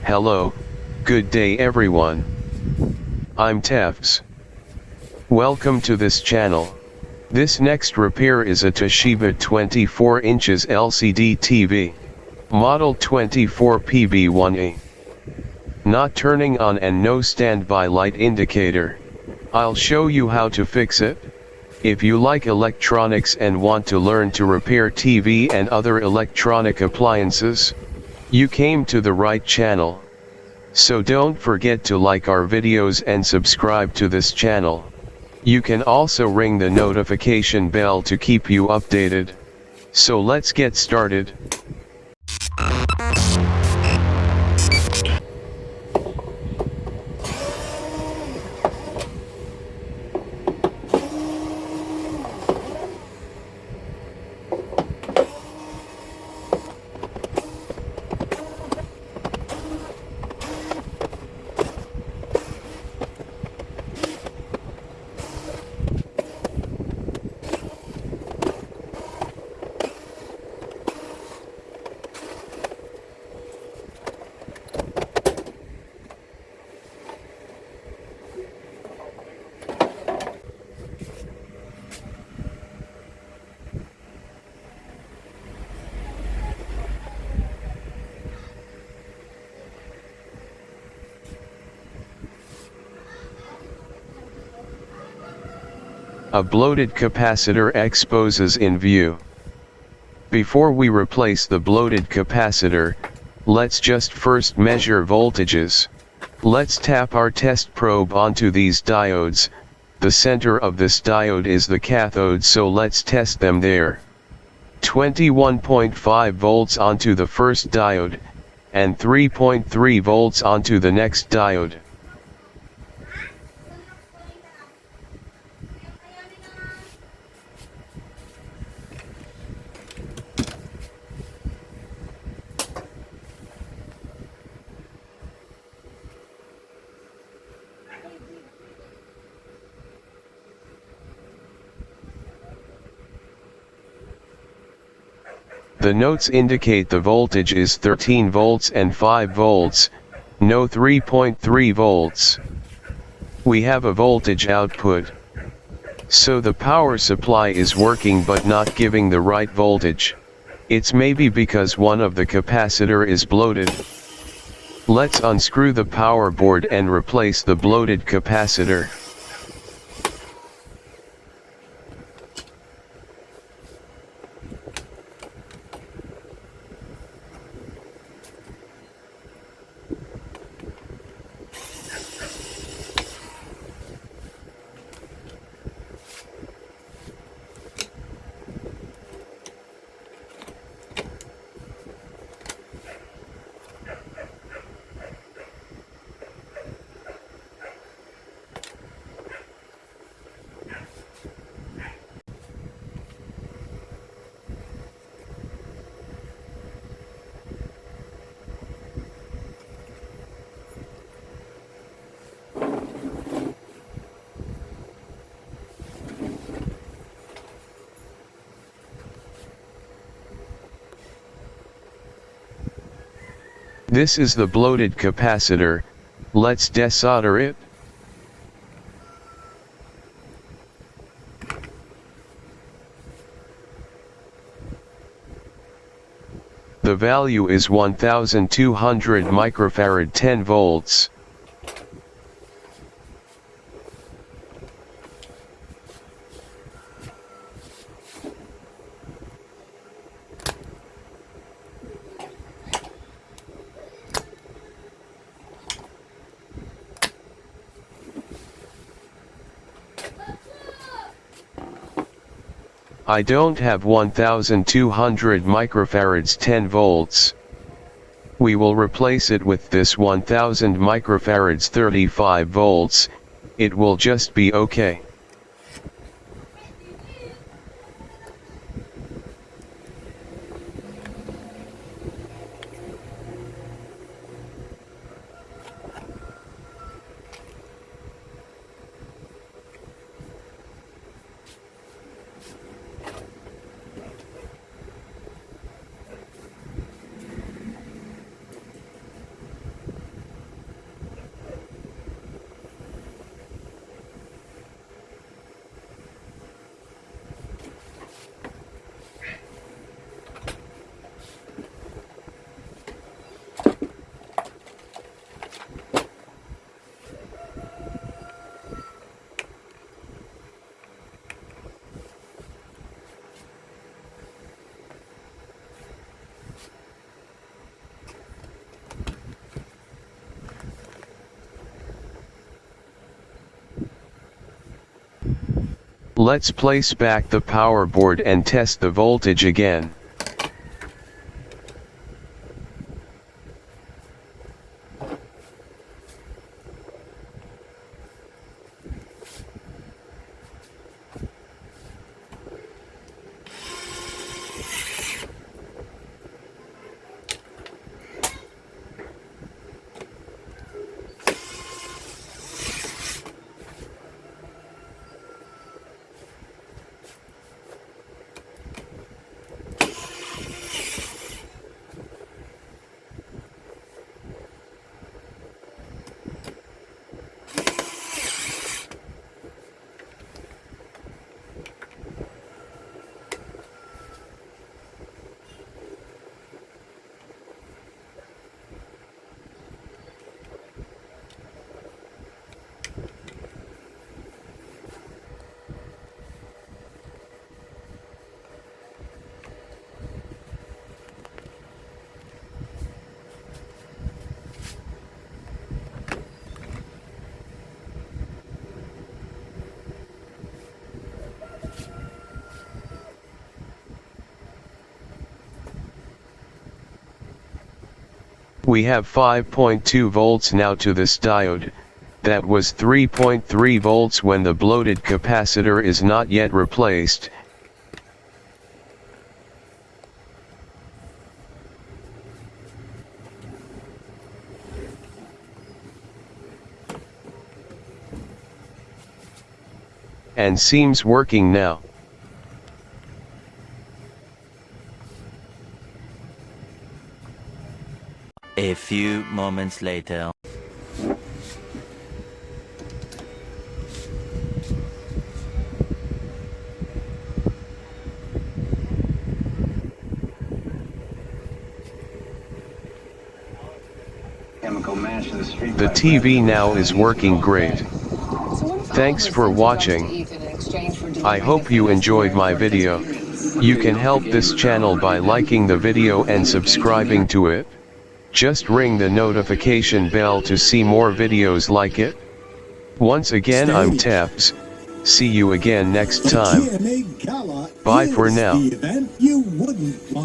Hello, good day everyone. I'm Tefs. Welcome to this channel. This next repair is a Toshiba 24 inches LCD TV. Model 24PB1A. Not turning on and no standby light indicator. I'll show you how to fix it. If you like electronics and want to learn to repair TV and other electronic appliances, you came to the right channel. So don't forget to like our videos and subscribe to this channel. You can also ring the notification bell to keep you updated. So let's get started. A bloated capacitor exposes in view. Before we replace the bloated capacitor, let's just first measure voltages. Let's tap our test probe onto these diodes. The center of this diode is the cathode, so let's test them there. 21.5 volts onto the first diode, and 3.3 volts onto the next diode. The notes indicate the voltage is 13 volts and 5 volts, no 3.3 volts. We have a voltage output. So the power supply is working but not giving the right voltage. It's maybe because one of the capacitor is bloated. Let's unscrew the power board and replace the bloated capacitor. This is the bloated capacitor. Let's desolder it. The value is 1200 microfarad 10 volts. I don't have 1200 microfarads 10 volts. We will replace it with this 1000 microfarads 35 volts, it will just be okay. Let's place back the power board and test the voltage again. We have 5.2 volts now to this diode. That was 3.3 volts when the bloated capacitor is not yet replaced. And seems working now. A few moments later. The TV now is working great. Thanks for watching. I hope you enjoyed my video. You can help this channel by liking the video and subscribing to it. Just ring the notification bell to see more videos like it. Once again, I'm Tefs. See you again next time. Bye for now.